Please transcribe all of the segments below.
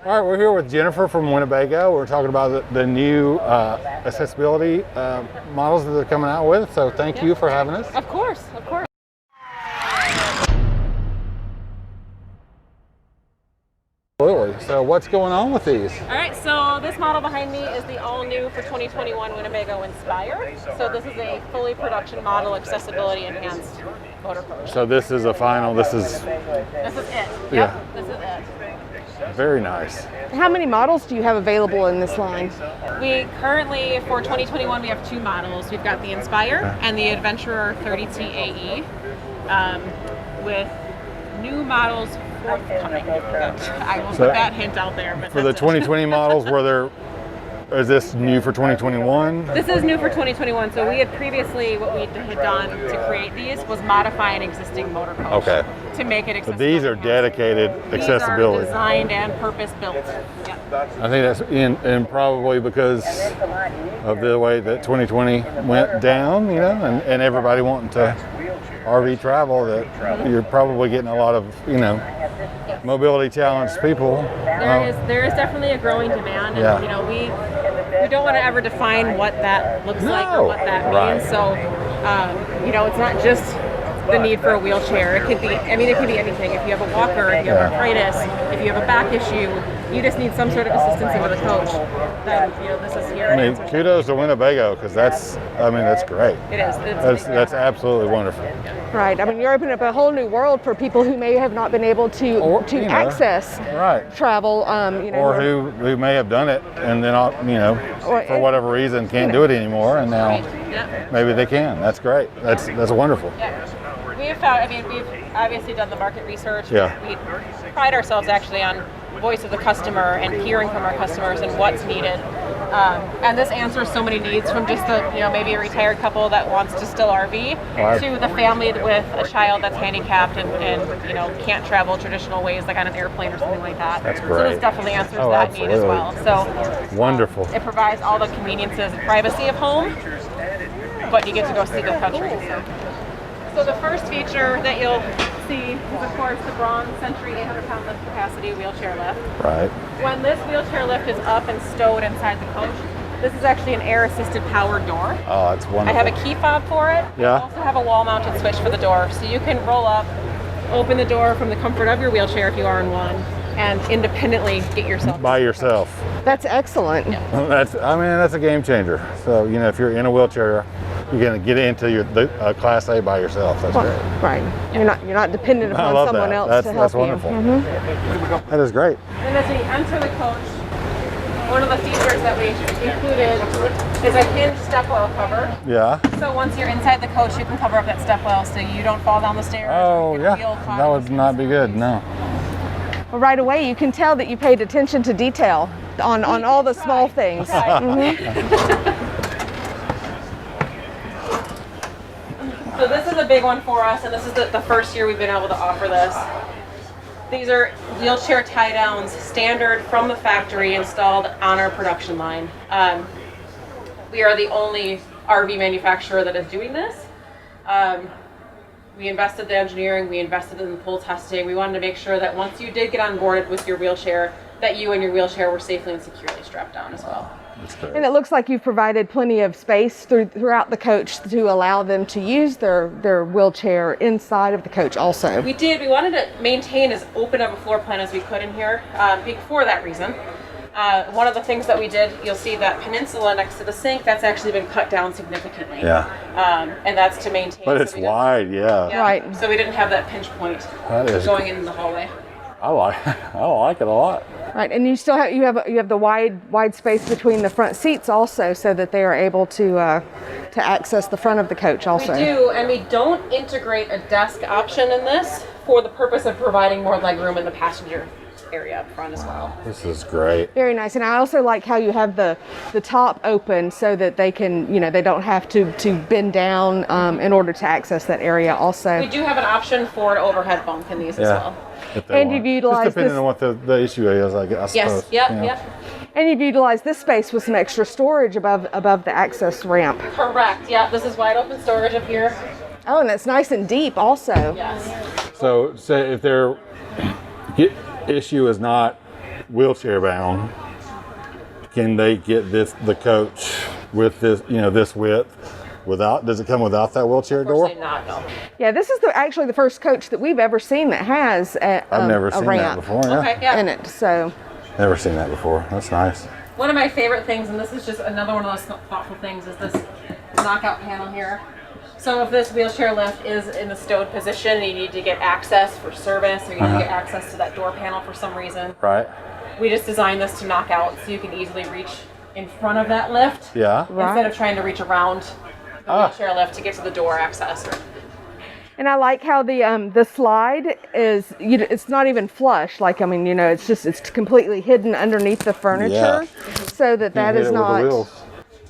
All right, we're here with Jennifer from Winnebago. We're talking about the new accessibility models that they're coming out with. So thank you for having us. Of course, of course. Absolutely. So what's going on with these? All right, so this model behind me is the all-new for 2021 Winnebago Inspire. So this is a fully production model, accessibility enhanced motor coach. So this is a final, this is it. Yep, Yeah. this is it. very nice. How many models do you have available in this line? We currently, for 2021, we have two models. We've got the Inspire and the Adventurer 30T AE with new models forthcoming. I will put that hint out there. But For the 2020 models, is this new for 2021? This is new for 2021. So we had previously, what we had done to create these was modify an existing motor coach to make it accessible. So these are dedicated accessibility. These are designed and purpose built. Yep. I think that's and probably because of the way that 2020 went down, you know, and everybody wanting to RV travel, that you're probably getting a lot of, you know, mobility challenged people. There is definitely a growing demand, and you know, we don't want to ever define what that looks like or what that means. So you know, it's not just the need for a wheelchair. It could be, I mean, it could be anything. If you have a walker, if you have arthritis, if you have a back issue, you just need some sort of assistance with a coach, then, you know, this is here. I mean, kudos to Winnebago, because that's great. It is. That's absolutely wonderful. Right. I mean, you're opening up a whole new world for people who may have not been able to access travel. You know, or who may have done it and then, you know, for whatever reason can't do it anymore, and now maybe they can. That's great. That's wonderful. We have found, I mean, we've obviously done the market research. Yeah. We pride ourselves actually on voice of the customer and hearing from our customers and what's needed. And this answers so many needs, from just the, you know, maybe a retired couple that wants to still RV to the family with a child that's handicapped and you know, can't travel traditional ways like on an airplane or something like that. That's great. So this definitely answers that need as well. So wonderful. It provides all the conveniences and privacy of home, but you get to go see the country. So the first feature that you'll see is, of course, the Braun Century 800-pound lift capacity wheelchair lift. Right. When this wheelchair lift is up and stowed inside the coach, this is actually an air-assisted power door. Oh, that's wonderful. I have a key fob for it. Yeah. I also have a wall-mounted switch for the door, so you can roll up, open the door from the comfort of your wheelchair if you are in one, and independently get yourself by yourself. That's excellent. Yeah. That's a game changer. So, you know, if you're in a wheelchair, you're going to get into your Class A by yourself. That's great. Right. Yeah. You're not dependent upon someone else to help that's wonderful. you. Mm-hmm. That is great. And as we enter the coach, one of the features that we included is a hinged step well cover. Yeah. So once you're inside the coach, you can cover up that step well so you don't fall down the stairs. Oh, yeah. That would not be good. No. Well, right away, you can tell that you paid attention to detail on all the small things. So this is a big one for us, and this is the first year we've been able to offer this. These are wheelchair tie-downs, standard from the factory, installed on our production line. We are the only RV manufacturer that is doing this. We invested in the engineering, we invested in the pull testing. We wanted to make sure that once you did get on board with your wheelchair, that you and your wheelchair were safely and securely strapped down as well. And it looks like you've provided plenty of space throughout the coach to allow them to use their wheelchair inside of the coach also. We did. We wanted to maintain as open of a floor plan as we could in here for that reason. One of the things that we did, you'll see that peninsula next to the sink, that's actually been cut down significantly. Yeah. And that's to maintain. But it's wide, yeah. Right. So we didn't have that pinch point going in the hallway. I like it a lot. Right, and you still have the wide space between the front seats also, so that they are able to access the front of the coach also. We do, and we don't integrate a desk option in this for the purpose of providing more legroom in the passenger area up front as well. This is great. Very nice, and I also like how you have the top open so that they can, you know, they don't have to bend down in order to access that area also. We do have an option for an overhead bunk in these as well. And you've utilized just depending on what the issue is, I suppose. Yes, yep. And you've utilized this space with some extra storage above the access ramp. Correct, yeah. This is wide open storage up here. Oh, and it's nice and deep also. Yes. So say if their issue is not wheelchair bound, can they get the coach with this, this width without, does it come without that wheelchair door? Unfortunately not, no. Yeah, this is actually the first coach that we've ever seen that has I've never a seen that ramp before. Yeah. Okay, yeah. in it. So Never seen that before. That's nice. One of my favorite things, and this is just another one of those thoughtful things, is this knockout panel here. So if this wheelchair lift is in the stowed position and you need to get access for service, or you need to get access to that door panel for some reason, Right. we just designed this to knock out so you can easily reach in front of that lift Yeah. instead of trying to reach around the wheelchair lift to get to the door access. and I like how the slide is it's not even flush. Like it's completely hidden underneath the furniture, Yeah. so that Can't hit is it with the not. wheels.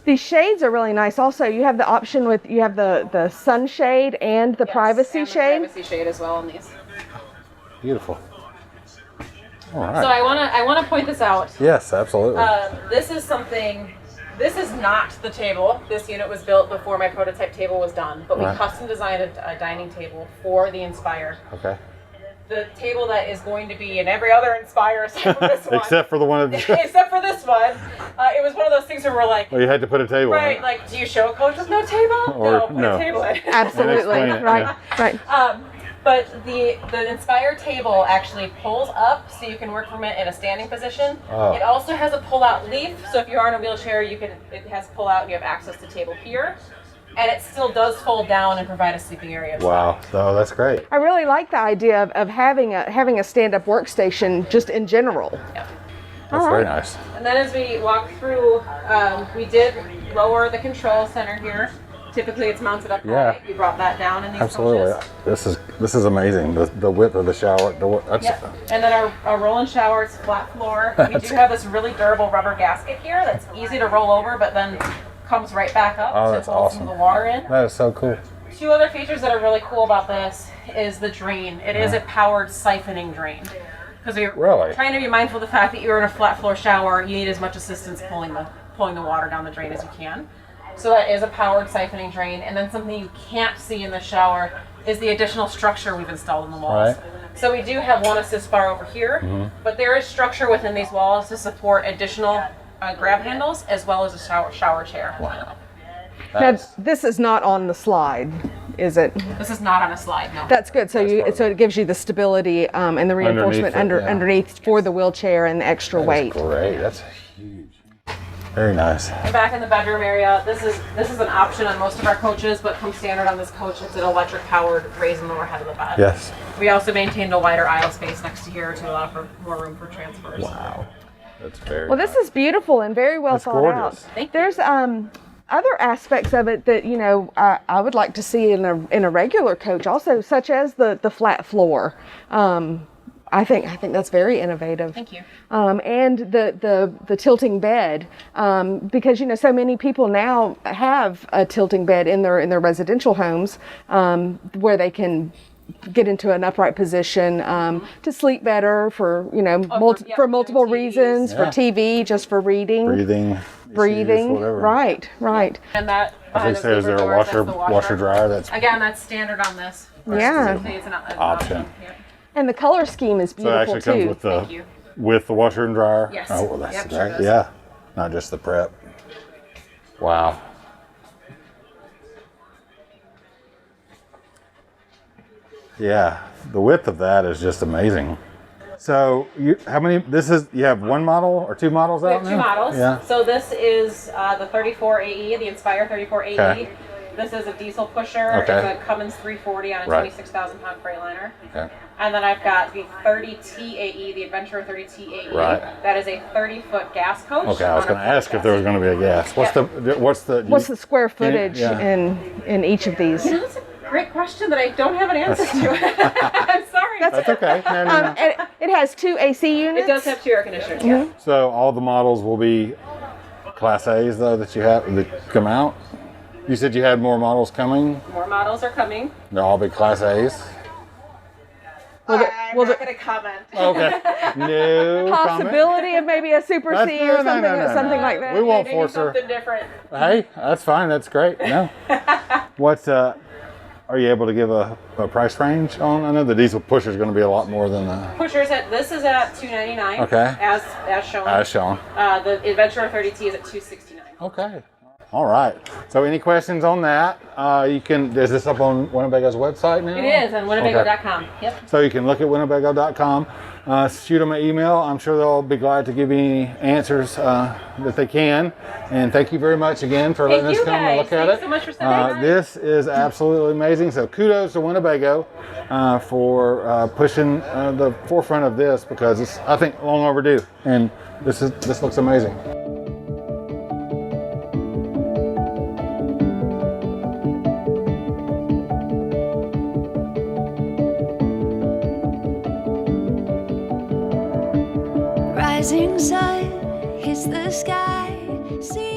These shades are really nice. Also, you have the option you have the sunshade and the privacy and the shade. privacy shade as well on these. Beautiful. All right. So I wanna point this out. Yes, absolutely. This is something. This is not the table. This unit was built before my prototype table was done, but we Right. custom designed a dining table for the Inspire. Okay. The table that is going to be in every other Inspire except for this one. Except for the one that Except for this one. It was one of those things where we're like, well, you had to put a table right, on it. like, do you show a coach with no table? Or No, put no. a table in. Absolutely, explain it, right, right. But the Inspire table actually pulls up so you can work from it in a standing position. Oh. It also has a pull-out leaf, so if you are in a wheelchair, it has pull-out and you have access to table here. And it still does fold down and provide a sleeping area as well. Wow. Oh, that's great. I really like the idea of having a stand-up workstation just in general. Yeah. That's very nice. And then as we walk through, we did lower the control center here. Typically it's mounted up Yeah. high. We brought that down in these Absolutely. coaches. This is amazing. The width of the shower. That's Yep. And then our roll-in shower, it's flat floor. We do have this really durable rubber gasket here that's easy to roll over, but then comes right back up Oh, to that's hold some awesome. of the water in. That is so cool. Two other features that are really cool about this is the drain. It is a powered siphoning drain. Because we're Really? trying to be mindful of the fact that you're in a flat floor shower, you need as much assistance pulling the water down the drain as you can. So that is a powered siphoning drain. And then something you can't see in the shower is the additional structure we've installed in the walls. Right. So we do have one assist bar over here, but there is structure within these walls to support additional grab handles as well as a shower chair. Wow. Now, this is not on the slide, is it? This is not on a slide, no. That's good. So it gives you the stability and the reinforcement Underneath it, yeah. underneath for the wheelchair and the extra weight. Great. That's huge. Very nice. And back in the bedroom area, this is an option on most of our coaches, but comes standard on this coach. It's an electric powered raise and lower head of the bed. Yes. We also maintained a wider aisle space next to here to allow for more room for transfers. Wow. That's very Well, this is beautiful and very well That's thought gorgeous. out. There's other aspects of it that I would like to see in a regular coach also, such as the flat floor. I think that's very innovative. Thank you. And the tilting bed, because so many people now have a tilting bed in their residential homes, where they can get into an upright position to sleep better for multiple TVs. reasons, for Yeah. TV, just for reading, breathing, whatever. Right. And that I behind think those there's zebra a doors, that's the washer dryer. That's Again, that's standard on this. Yeah. It's an Option. Yeah. And the color scheme is so it beautiful actually too. comes Thank you. with the washer and dryer. Yes. Oh, well, that's Yep, sure great. does. Yeah. Not just the prep. Wow. Yeah, the width of that is just amazing. So, you have one model or two models We out have two now? models. Yeah. So this is the 34 AE, the Inspire 34 AE. Okay. This is a diesel pusher. Okay. It's a Cummins 340 on a Right. 26,000 pound Freightliner. Okay. And then I've got the 30T AE, the Adventurer 30T AE. Right. That is a 30-foot gas coach. Okay, I was on a going to ask if there was gas. going to be a gas. What's the Square footage Yeah. in each of these? That's a great question that I don't have an answer to. I'm sorry. That's okay. No, no, no. It has two AC units. It does have two air conditioners, yeah. So all the models will be Class A's though that you have that come out. You said you had more models coming. More models are coming. They'll all be Class A's. I'm not going to comment. Okay. No comment. Possibility of maybe a Super That's- C or no, no, something no. like that. We won't Maybe force her. something different. Hey, that's fine. That's great. No. What's Are you able to give a price range on? I know the diesel pusher is going to be a lot more than the This is at $299. Okay. As shown. As shown. The Adventurer 30T is at $269. Okay. All right. So any questions on that? You can. Is this up on Winnebago's website now? It is on Winnebago.com. Yep. So you can look at Winnebago.com. Shoot them an email. I'm sure they'll be glad to give you any answers that they can. And thank you very much again for letting us come and look at it. Thanks so much for stopping by. This is absolutely amazing. So kudos to Winnebago for pushing the forefront of this, because it's, I think, long overdue. And this looks amazing. Rising sun hits the sky. See